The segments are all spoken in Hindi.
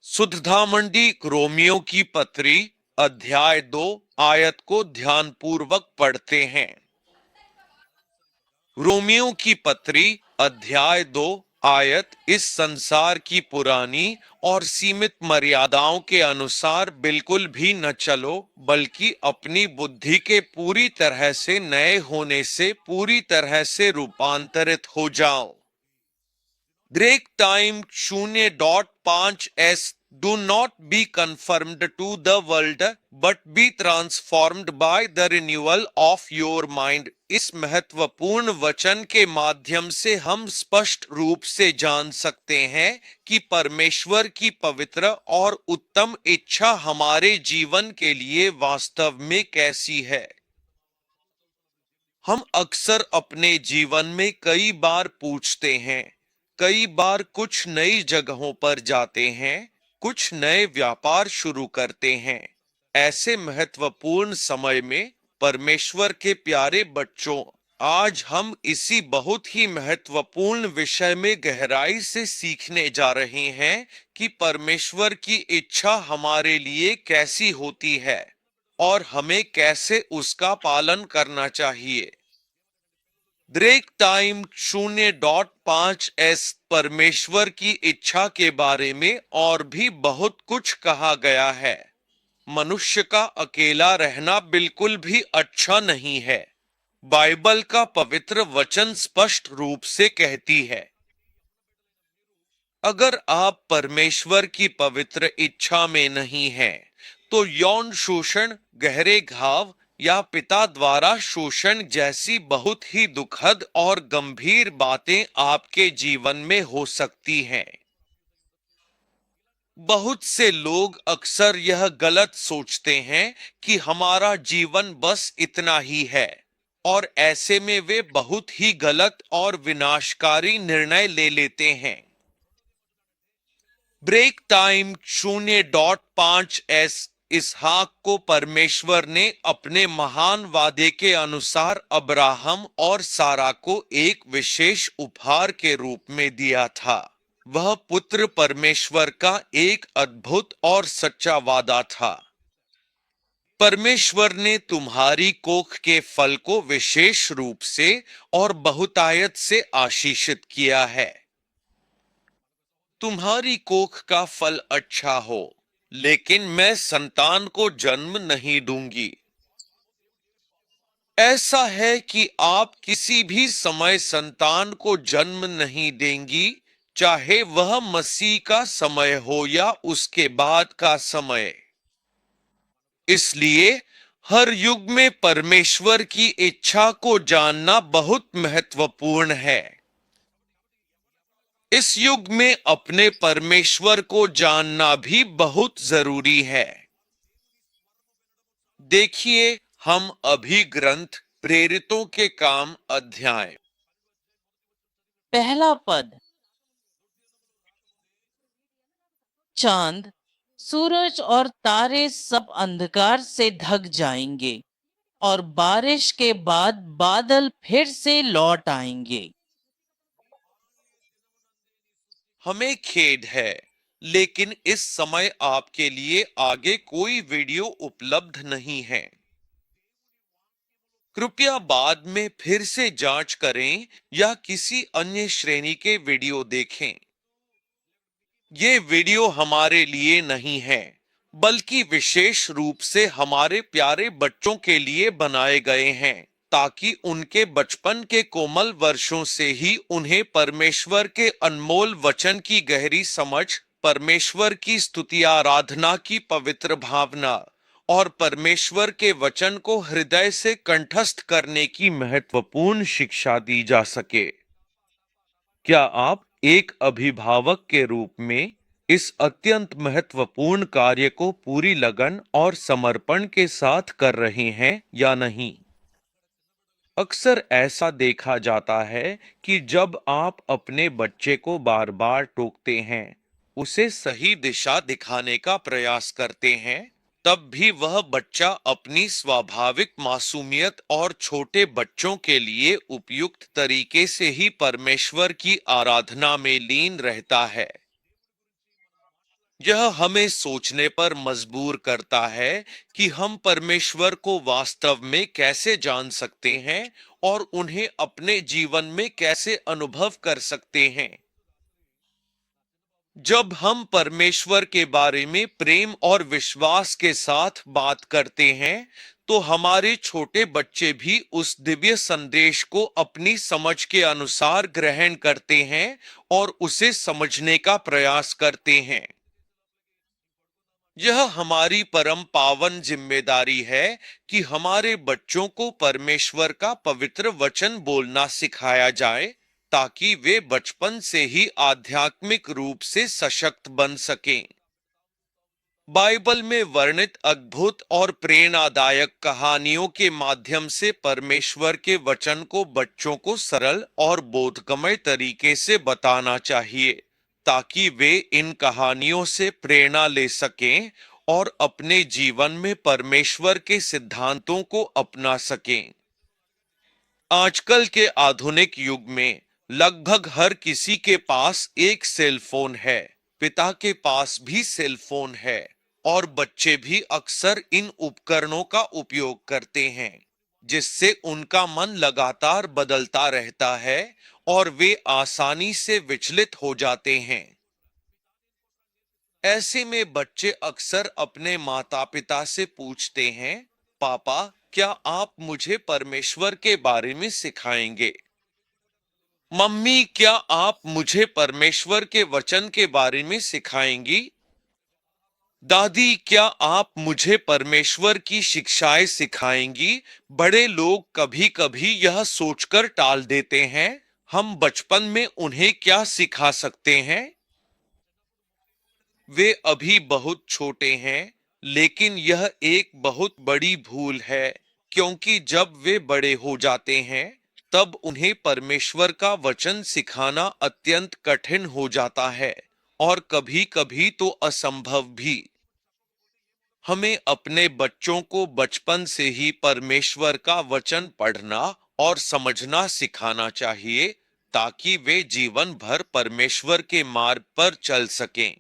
सुधा मंडी रोमियो की पत्री अध्याय 2 आयत को ध्यानपूर्वक पढ़ते हैं। रोमियो की पत्री अध्याय 2 आयत इस संसार की पुरानी और सीमित मर्यादाओं के अनुसार बिल्कुल भी न चलो, बल्कि अपनी बुद्धि के पूरी तरह से नए होने से पूरी तरह से रूपांतरित हो जाओ। Break time 0.5s do not be confirmed to the world but be transformed by the renewal of your mind. इस महत्वपूर्ण वचन के माध्यम से हम स्पष्ट रूप से जान सकते हैं कि परमेश्वर की पवित्र और उत्तम इच्छा हमारे जीवन के लिए वास्तव में कैसी है। हम अक्सर अपने जीवन में कई बार पूछते हैं, कई बार कुछ नई जगहों पर जाते हैं, कुछ नए व्यापार शुरू करते हैं। ऐसे महत्वपूर्ण समय में परमेश्वर के प्यारे बच्चों, आज हम इसी बहुत ही महत्वपूर्ण विषय में गहराई से सीखने जा रहे हैं कि परमेश्वर की इच्छा हमारे लिए कैसी होती है और हमें कैसे उसका पालन करना चाहिए। ब्रेक टाइम 0.5s परमेश्वर की इच्छा के बारे में और भी बहुत कुछ कहा गया है। मनुष्य का अकेला रहना बिल्कुल भी अच्छा नहीं है। बाइबल का पवित्र वचन स्पष्ट रूप से कहती है, अगर आप परमेश्वर की पवित्र इच्छा में नहीं हैं, तो यौन शोषण, गहरे घाव या पिता द्वारा शोषण जैसी बहुत ही दुखद और गंभीर बातें आपके जीवन में हो सकती हैं। बहुत से लोग अक्सर यह गलत सोचते हैं कि हमारा जीवन बस इतना ही है, और ऐसे में वे बहुत ही गलत और विनाशकारी निर्णय ले लेते हैं। ब्रेक टाइम 0.5s इसहाक को परमेश्वर ने अपने महान वादे के अनुसार अब्राहम और सारा को एक विशेष उपहार के रूप में दिया था। वह पुत्र परमेश्वर का एक अद्भुत और सच्चा वादा था। परमेश्वर ने तुम्हारी कोख के फल को विशेष रूप से और बहुतायत से आशीषित किया है। तुम्हारी कोख का फल अच्छा हो, लेकिन मैं संतान को जन्म नहीं दूंगी। ऐसा है कि आप किसी भी समय संतान को जन्म नहीं देंगी, चाहे वह मसीह का समय हो या उसके बाद का समय। इसलिए हर युग में परमेश्वर की इच्छा को जानना बहुत महत्वपूर्ण है। इस युग में अपने परमेश्वर को जानना भी बहुत जरूरी है। देखिए, हम अभी ग्रंथ प्रेरितों के काम अध्याय पहला पद। चांद, सूरज और तारे सब अंधकार से ढक जाएंगे और बारिश के बाद बादल फिर से लौट आएंगे। हमें खेद है, लेकिन इस समय आपके लिए आगे कोई वीडियो उपलब्ध नहीं है। कृपया बाद में फिर से जांच करें या किसी अन्य श्रेणी के वीडियो देखें। ये वीडियो हमारे लिए नहीं है, बल्कि विशेष रूप से हमारे प्यारे बच्चों के लिए बनाए गए हैं, ताकि उनके बचपन के कोमल वर्षों से ही उन्हें परमेश्वर के अनमोल वचन की गहरी समझ, परमेश्वर की स्तुति आराधना की पवित्र भावना और परमेश्वर के वचन को हृदय से कंठस्थ करने की महत्वपूर्ण शिक्षा दी जा सके। क्या आप एक अभिभावक के रूप में इस अत्यंत महत्वपूर्ण कार्य को पूरी लगन और समर्पण के साथ कर रहे हैं या नहीं? अक्सर ऐसा देखा जाता है कि जब आप अपने बच्चे को बार बार टोकते हैं, उसे सही दिशा दिखाने का प्रयास करते हैं, तब भी वह बच्चा अपनी स्वाभाविक मासूमियत और छोटे बच्चों के लिए उपयुक्त तरीके से ही परमेश्वर की आराधना में लीन रहता है। यह हमें सोचने पर मजबूर करता है कि हम परमेश्वर को वास्तव में कैसे जान सकते हैं और उन्हें अपने जीवन में कैसे अनुभव कर सकते हैं। जब हम परमेश्वर के बारे में प्रेम और विश्वास के साथ बात करते हैं, तो हमारे छोटे बच्चे भी उस दिव्य संदेश को अपनी समझ के अनुसार ग्रहण करते हैं और उसे समझने का प्रयास करते हैं। यह हमारी परम पावन जिम्मेदारी है कि हमारे बच्चों को परमेश्वर का पवित्र वचन बोलना सिखाया जाए, ताकि वे बचपन से ही आध्यात्मिक रूप से सशक्त बन सकें। बाइबल में वर्णित अद्भुत और प्रेरणादायक कहानियों के माध्यम से परमेश्वर के वचन को बच्चों को सरल और बोधगम्य तरीके से बताना चाहिए, ताकि वे इन कहानियों से प्रेरणा ले सकें और अपने जीवन में परमेश्वर के सिद्धांतों को अपना सकें। आजकल के आधुनिक युग में लगभग हर किसी के पास एक सेल फोन है। पिता के पास भी सेल फोन है और बच्चे भी अक्सर इन उपकरणों का उपयोग करते हैं, जिससे उनका मन लगातार बदलता रहता है और वे आसानी से विचलित हो जाते हैं। ऐसे में बच्चे अक्सर अपने माता पिता से पूछते हैं, पापा, क्या आप मुझे परमेश्वर के बारे में सिखाएंगे? मम्मी, क्या आप मुझे परमेश्वर के वचन के बारे में सिखाएंगी? दादी, क्या आप मुझे परमेश्वर की शिक्षाएं सिखाएंगी? बड़े लोग कभी कभी यह सोचकर टाल देते हैं, हम बचपन में उन्हें क्या सिखा सकते हैं? वे अभी बहुत छोटे हैं, लेकिन यह एक बहुत बड़ी भूल है, क्योंकि जब वे बड़े हो जाते हैं, तब उन्हें परमेश्वर का वचन सिखाना अत्यंत कठिन हो जाता है और कभी-कभी तो असंभव भी। हमें अपने बच्चों को बचपन से ही परमेश्वर का वचन पढ़ना और समझना सिखाना चाहिए, ताकि वे जीवन भर परमेश्वर के मार्ग पर चल सकें।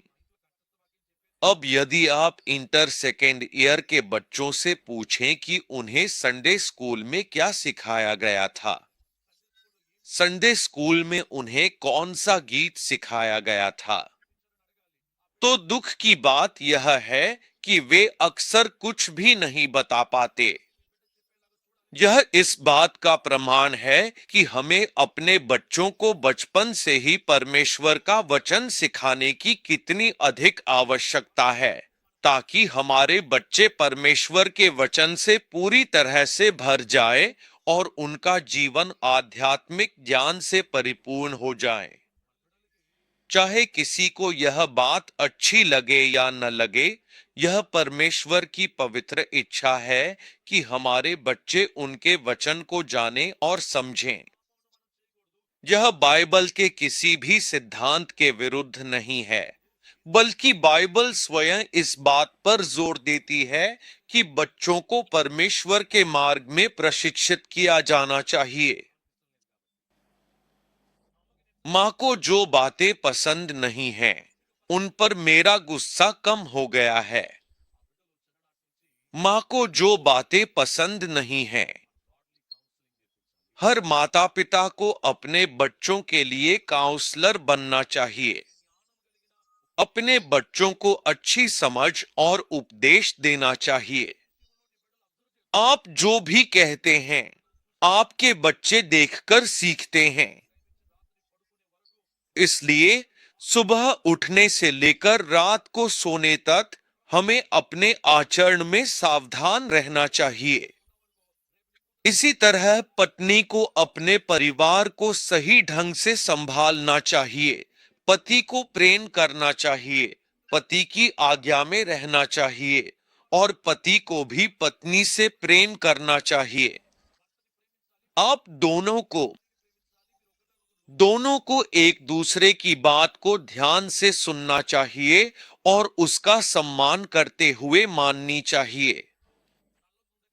अब यदि आप इंटर सेकेंड ईयर के बच्चों से पूछें कि उन्हें संडे स्कूल में क्या सिखाया गया था, संडे स्कूल में उन्हें कौन सा गीत सिखाया गया था, तो दुख की बात यह है कि वे अक्सर कुछ भी नहीं बता पाते। यह इस बात का प्रमाण है कि हमें अपने बच्चों को बचपन से ही परमेश्वर का वचन सिखाने की कितनी अधिक आवश्यकता है, ताकि हमारे बच्चे परमेश्वर के वचन से पूरी तरह से भर जाए और उनका जीवन आध्यात्मिक ज्ञान से परिपूर्ण हो जाए। चाहे किसी को यह बात अच्छी लगे या न लगे, यह परमेश्वर की पवित्र इच्छा है कि हमारे बच्चे उनके वचन को जानें और समझें। यह बाइबल के किसी भी सिद्धांत के विरुद्ध नहीं है, बल्कि बाइबल स्वयं इस बात पर जोर देती है कि बच्चों को परमेश्वर के मार्ग में प्रशिक्षित किया जाना चाहिए। माँ को जो बातें पसंद नहीं हैं, उन पर मेरा गुस्सा कम हो गया है। माँ को जो बातें पसंद नहीं हैं, हर माता पिता को अपने बच्चों के लिए काउंसलर बनना चाहिए। अपने बच्चों को अच्छी समझ और उपदेश देना चाहिए। आप जो भी कहते हैं, आपके बच्चे देखकर सीखते हैं। इसलिए सुबह उठने से लेकर रात को सोने तक हमें अपने आचरण में सावधान रहना चाहिए। इसी तरह पत्नी को अपने परिवार को सही ढंग से संभालना चाहिए। पति को प्रेम करना चाहिए, पति की आज्ञा में रहना चाहिए और पति को भी पत्नी से प्रेम करना चाहिए। आप दोनों को एक दूसरे की बात को ध्यान से सुनना चाहिए और उसका सम्मान करते हुए माननी चाहिए।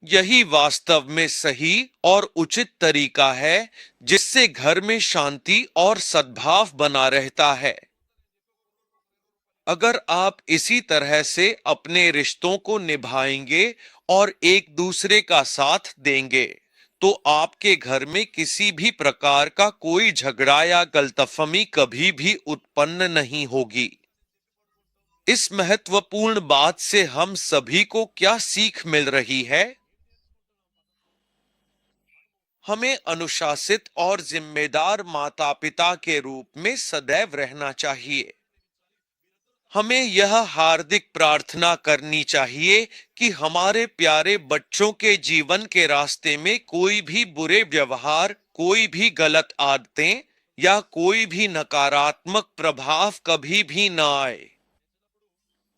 यही वास्तव में सही और उचित तरीका है, जिससे घर में शांति और सद्भाव बना रहता है। अगर आप इसी तरह से अपने रिश्तों को निभाएंगे और एक दूसरे का साथ देंगे, तो आपके घर में किसी भी प्रकार का कोई झगड़ा या गलतफहमी कभी भी उत्पन्न नहीं होगी। इस महत्वपूर्ण बात से हम सभी को क्या सीख मिल रही है? हमें अनुशासित और जिम्मेदार माता-पिता के रूप में सदैव रहना चाहिए। हमें यह हार्दिक प्रार्थना करनी चाहिए कि हमारे प्यारे बच्चों के जीवन के रास्ते में कोई भी बुरे व्यवहार, कोई भी गलत आदतें या कोई भी नकारात्मक प्रभाव कभी भी ना आए।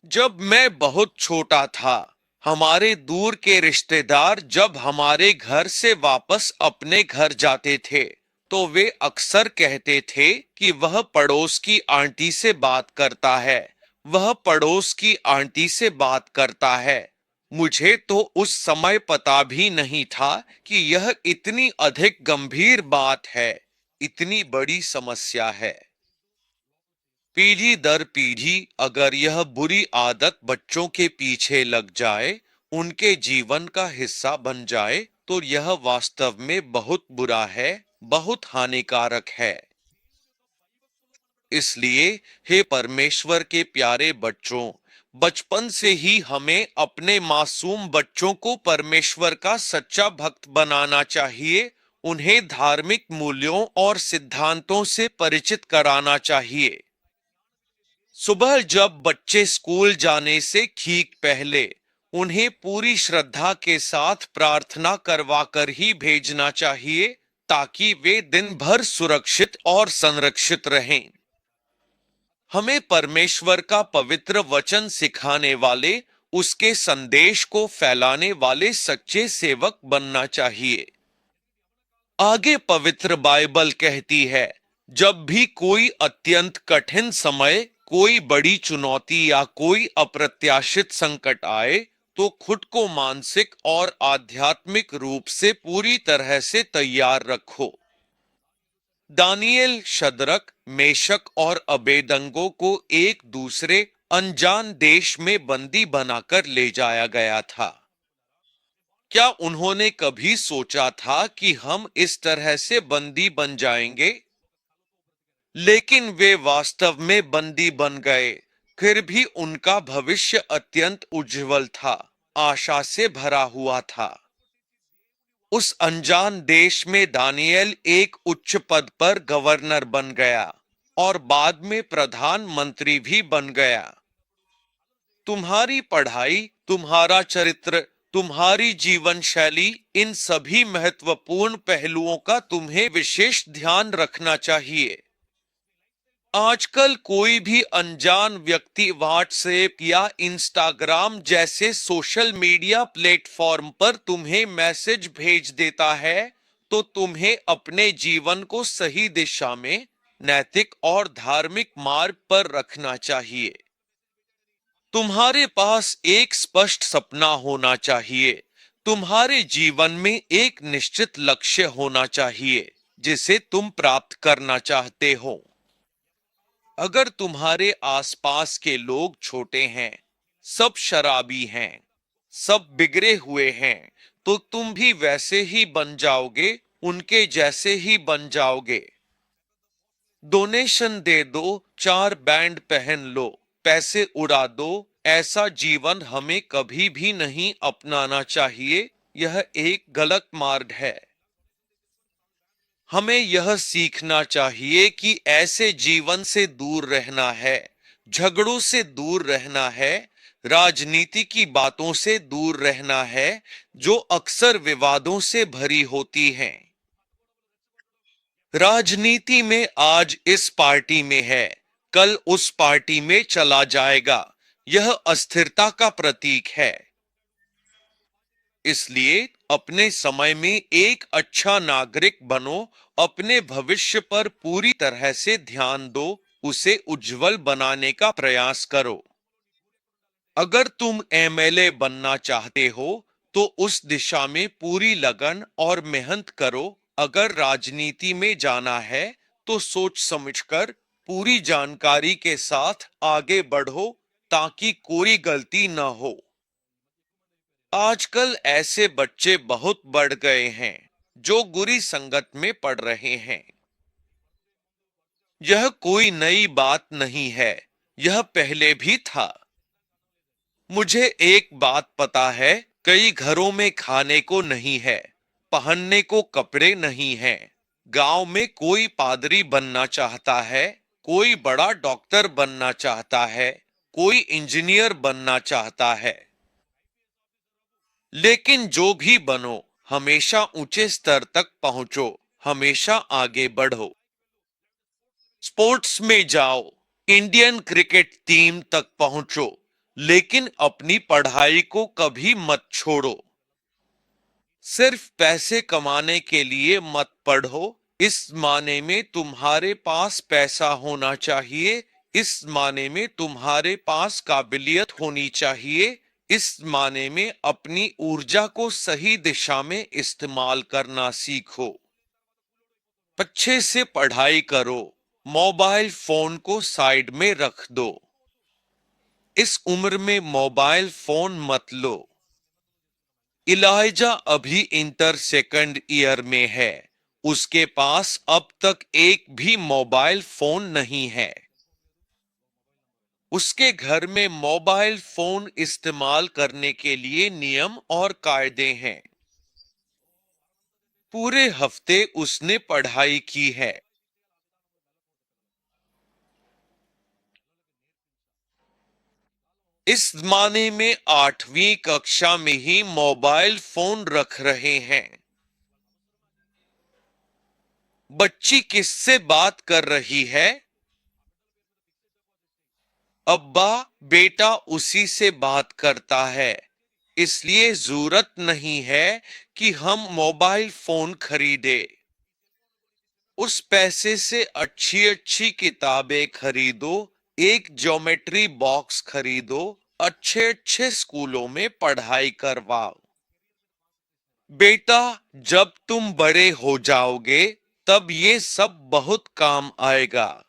जब मैं बहुत छोटा था, हमारे दूर के रिश्तेदार जब हमारे घर से वापस अपने घर जाते थे, तो वे अक्सर कहते थे कि वह पड़ोस की आंटी से बात करता है, वह पड़ोस की आंटी से बात करता है। मुझे तो उस समय पता भी नहीं था कि यह इतनी अधिक गंभीर बात है, इतनी बड़ी समस्या है। पीढ़ी दर पीढ़ी अगर यह बुरी आदत बच्चों के पीछे लग जाए, उनके जीवन का हिस्सा बन जाए, तो यह वास्तव में बहुत बुरा है, बहुत हानिकारक है। इसलिए हे परमेश्वर के प्यारे बच्चों, बचपन से ही हमें अपने मासूम बच्चों को परमेश्वर का सच्चा भक्त बनाना चाहिए, उन्हें धार्मिक मूल्यों और सिद्धांतों से परिचित कराना चाहिए। सुबह जब बच्चे स्कूल जाने से ठीक पहले उन्हें पूरी श्रद्धा के साथ प्रार्थना करवाकर ही भेजना चाहिए, ताकि वे दिन भर सुरक्षित और संरक्षित रहें। हमें परमेश्वर का पवित्र वचन सिखाने वाले, उसके संदेश को फैलाने वाले सच्चे सेवक बनना चाहिए। आगे पवित्र बाइबल कहती है, जब भी कोई अत्यंत कठिन समय, कोई बड़ी चुनौती या कोई अप्रत्याशित संकट आए, तो खुद को मानसिक और आध्यात्मिक रूप से पूरी तरह से तैयार रखो। दानियेल, शद्रक, मेशक और अबेदंगो को एक दूसरे अनजान देश में बंदी बनाकर ले जाया गया था। क्या उन्होंने कभी सोचा था कि हम इस तरह से बंदी बन जाएंगे? लेकिन वे वास्तव में बंदी बन गए। फिर भी उनका भविष्य अत्यंत उज्जवल था, आशा से भरा हुआ था। उस अनजान देश में दानियेल एक उच्च पद पर गवर्नर बन गया और बाद में प्रधानमंत्री भी बन गया। तुम्हारी पढ़ाई, तुम्हारा चरित्र, तुम्हारी जीवन शैली, इन सभी महत्वपूर्ण पहलुओं का तुम्हें विशेष ध्यान रखना चाहिए। आजकल कोई भी अनजान व्यक्ति व्हाट्सएप या इंस्टाग्राम जैसे सोशल मीडिया प्लेटफॉर्म पर तुम्हें मैसेज भेज देता है, तो तुम्हें अपने जीवन को सही दिशा में, नैतिक और धार्मिक मार्ग पर रखना चाहिए। तुम्हारे पास एक स्पष्ट सपना होना चाहिए। तुम्हारे जीवन में एक निश्चित लक्ष्य होना चाहिए, जिसे तुम प्राप्त करना चाहते हो। अगर तुम्हारे आसपास के लोग छोटे हैं, सब शराबी हैं, सब बिगड़े हुए हैं, तो तुम भी वैसे ही बन जाओगे, उनके जैसे ही बन जाओगे। डोनेशन दे दो, 4 बैंड पहन लो, पैसे उड़ा दो, ऐसा जीवन हमें कभी भी नहीं अपनाना चाहिए। यह एक गलत मार्ग है। हमें यह सीखना चाहिए कि ऐसे जीवन से दूर रहना है, झगड़ों से दूर रहना है, राजनीति की बातों से दूर रहना है, जो अक्सर विवादों से भरी होती हैं। राजनीति में आज इस पार्टी में है, कल उस पार्टी में चला जाएगा। यह अस्थिरता का प्रतीक है। इसलिए अपने समय में एक अच्छा नागरिक बनो, अपने भविष्य पर पूरी तरह से ध्यान दो, उसे उज्जवल बनाने का प्रयास करो। अगर तुम एमएलए बनना चाहते हो, तो उस दिशा में पूरी लगन और मेहनत करो। अगर राजनीति में जाना है, तो सोच समझकर पूरी जानकारी के साथ आगे बढ़ो ताकि कोई गलती न हो। आजकल ऐसे बच्चे बहुत बढ़ गए हैं जो बुरी संगत में पड़ रहे हैं। यह कोई नई बात नहीं है, यह पहले भी था। मुझे एक बात पता है, कई घरों में खाने को नहीं है, पहनने को कपड़े नहीं हैं। गांव में कोई पादरी बनना चाहता है, कोई बड़ा डॉक्टर बनना चाहता है, कोई इंजीनियर बनना चाहता है। लेकिन जो भी बनो, हमेशा ऊंचे स्तर तक पहुंचो, हमेशा आगे बढ़ो। स्पोर्ट्स में जाओ, इंडियन क्रिकेट टीम तक पहुंचो, लेकिन अपनी पढ़ाई को कभी मत छोड़ो। सिर्फ पैसे कमाने के लिए मत पढ़ो, इस माने में तुम्हारे पास पैसा होना चाहिए, इस माने में तुम्हारे पास काबिलियत होनी चाहिए, इस माने में अपनी ऊर्जा को सही दिशा में इस्तेमाल करना सीखो। अच्छे से पढ़ाई करो, मोबाइल फोन को साइड में रख दो। इस उम्र में मोबाइल फोन मत लो। इलाइजा अभी इंटर सेकंड ईयर में है, उसके पास अब तक एक भी मोबाइल फोन नहीं है। उसके घर में मोबाइल फोन इस्तेमाल करने के लिए नियम और कायदे हैं। पूरे हफ्ते उसने पढ़ाई की है। इस माने में 8वीं कक्षा में ही मोबाइल फोन रख रहे हैं। बच्ची किससे बात कर रही है? अब्बा, बेटा उसी से बात करता है, इसलिए जरूरत नहीं है कि हम मोबाइल फोन खरीदे। उस पैसे से अच्छी अच्छी किताबें खरीदो, एक ज्योमेट्री बॉक्स खरीदो, अच्छे अच्छे स्कूलों में पढ़ाई करवाओ। बेटा, जब तुम बड़े हो जाओगे तब ये सब बहुत काम आएगा।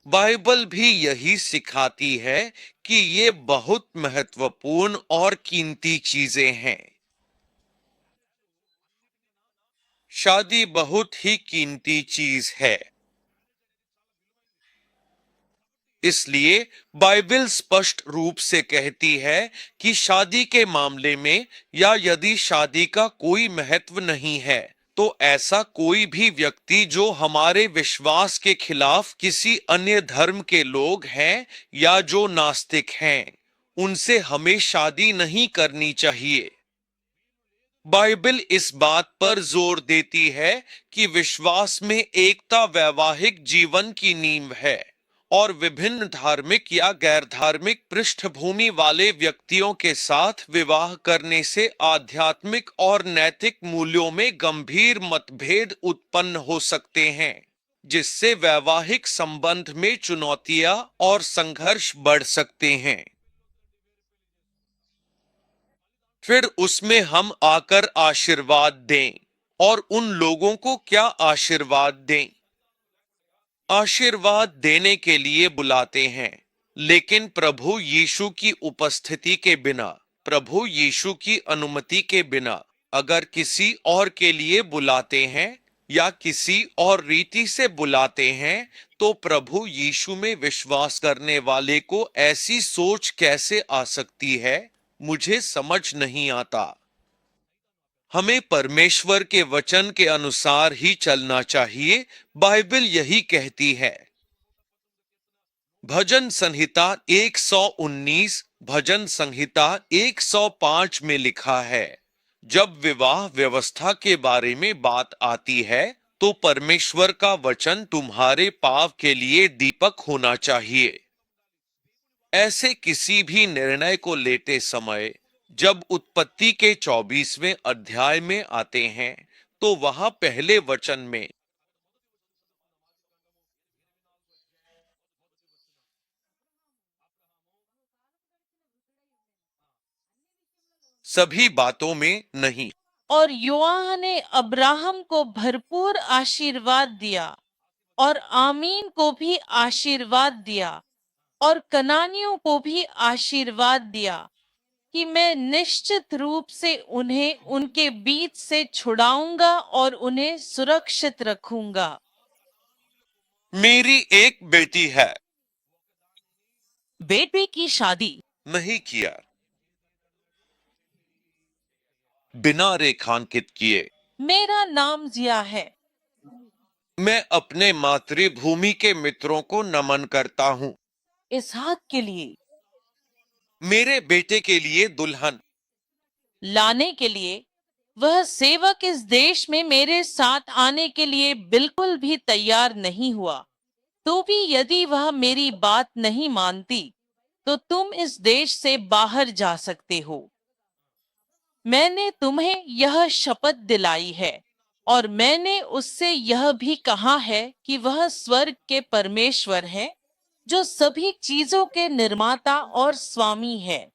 बाइबल भी यही सिखाती है कि ये बहुत महत्वपूर्ण और कीमती चीजें हैं। शादी बहुत ही कीमती चीज है। इसलिए बाइबल स्पष्ट रूप से कहती है कि शादी के मामले में या यदि शादी का कोई महत्व नहीं है, तो ऐसा कोई भी व्यक्ति जो हमारे विश्वास के खिलाफ किसी अन्य धर्म के लोग हैं या जो नास्तिक हैं, उनसे हमें शादी नहीं करनी चाहिए। बाइबल इस बात पर जोर देती है कि विश्वास में एकता वैवाहिक जीवन की नींव है और विभिन्न धार्मिक या गैर धार्मिक पृष्ठभूमि वाले व्यक्तियों के साथ विवाह करने से आध्यात्मिक और नैतिक मूल्यों में गंभीर मतभेद उत्पन्न हो सकते हैं, जिससे वैवाहिक संबंध में चुनौतियां और संघर्ष बढ़ सकते हैं। फिर उसमें हम आकर आशीर्वाद दें, और उन लोगों को क्या आशीर्वाद दें? आशीर्वाद देने के लिए बुलाते हैं, लेकिन प्रभु यीशु की उपस्थिति के बिना, प्रभु यीशु की अनुमति के बिना अगर किसी और के लिए बुलाते हैं या किसी और रीति से बुलाते हैं, तो प्रभु यीशु में विश्वास करने वाले को ऐसी सोच कैसे आ सकती है? मुझे समझ नहीं आता। हमें परमेश्वर के वचन के अनुसार ही चलना चाहिए, बाइबल यही कहती है। भजन संहिता 119, भजन संहिता 105 में लिखा है, जब विवाह व्यवस्था के बारे में बात आती है, तो परमेश्वर का वचन तुम्हारे पाव के लिए दीपक होना चाहिए। ऐसे किसी भी निर्णय को लेते समय जब उत्पत्ति के 24वें अध्याय में आते हैं, तो वहां पहले वचन में सभी बातों में नहीं। और योआह ने अब्राहम को भरपूर आशीर्वाद दिया और आमीन को भी आशीर्वाद दिया और कनानियों को भी आशीर्वाद दिया कि मैं निश्चित रूप से उन्हें उनके बीच से छुड़ाऊंगा और उन्हें सुरक्षित रखूंगा। मेरी एक बेटी है। बेटे की शादी नहीं किया। बिना रेखांकित किए। मेरा नाम जिया है। मैं अपने मातृभूमि के मित्रों को नमन करता हूँ। इसहाक के लिए मेरे बेटे के लिए दुल्हन। लाने के लिए वह सेवक इस देश में मेरे साथ आने के लिए बिल्कुल भी तैयार नहीं हुआ। तो भी यदि वह मेरी बात नहीं मानती तो तुम इस देश से बाहर जा सकते हो। मैंने तुम्हें यह शपथ दिलाई है और मैंने उससे यह भी कहा है कि वह स्वर्ग के परमेश्वर है जो सभी चीजों के निर्माता और स्वामी है।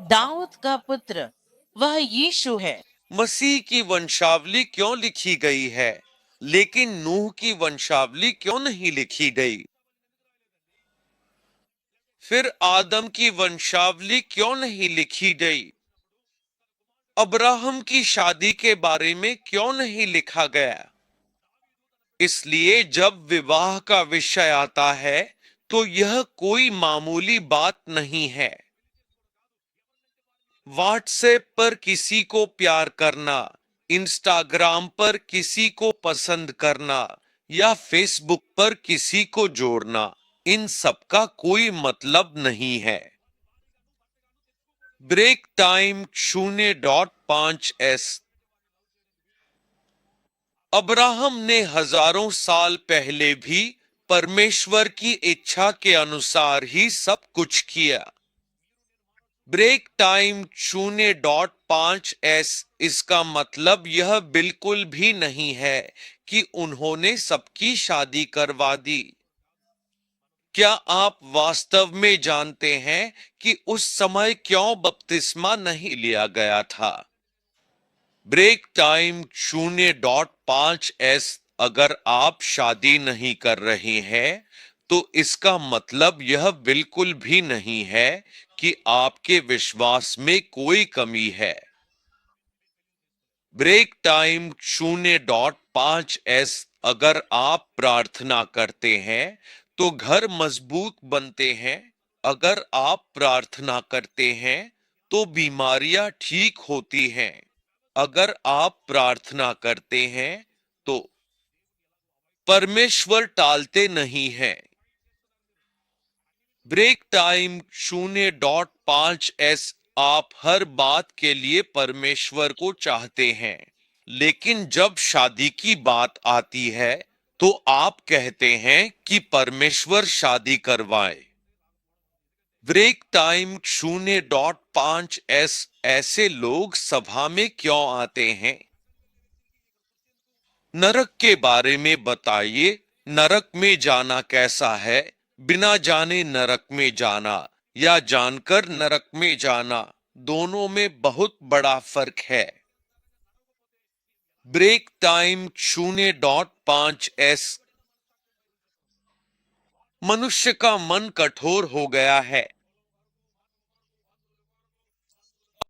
दाऊद का पुत्र वह यीशु है। मसीह की वंशावली क्यों लिखी गई है, लेकिन नूह की वंशावली क्यों नहीं लिखी गई? फिर आदम की वंशावली क्यों नहीं लिखी गई? अब्राहम की शादी के बारे में क्यों नहीं लिखा गया? इसलिए जब विवाह का विषय आता है तो यह कोई मामूली बात नहीं है। व्हाट्सएप पर किसी को प्यार करना, इंस्टाग्राम पर किसी को पसंद करना या फेसबुक पर किसी को जोड़ना, इन सब का कोई मतलब नहीं है। Break time 0.5s। अब्राहम ने हजारों साल पहले भी परमेश्वर की इच्छा के अनुसार ही सब कुछ किया। Break time 0.5s। इसका मतलब यह बिल्कुल भी नहीं है कि उन्होंने सबकी शादी करवा दी। क्या आप वास्तव में जानते हैं कि उस समय क्यों बपतिस्मा नहीं लिया गया था? Break time 0.5s। अगर आप शादी नहीं कर रहे हैं तो इसका मतलब यह बिल्कुल भी नहीं है कि आपके विश्वास में कोई कमी है। Break time 0.5s। अगर आप प्रार्थना करते हैं तो घर मजबूत बनते हैं। अगर आप प्रार्थना करते हैं तो बीमारियां ठीक होती हैं। अगर आप प्रार्थना करते हैं तो परमेश्वर टालते नहीं हैं। Break time 0.5s। आप हर बात के लिए परमेश्वर को चाहते हैं, लेकिन जब शादी की बात आती है तो आप कहते हैं कि परमेश्वर शादी करवाए। ब्रेक टाइम 0.5 ऐसे लोग सभा में क्यों आते हैं? नरक के बारे में बताइए। नरक में जाना कैसा है? बिना जाने नरक में जाना या जानकर नरक में जाना, दोनों में बहुत बड़ा फर्क है। ब्रेक टाइम 0.5 मनुष्य का मन कठोर हो गया है।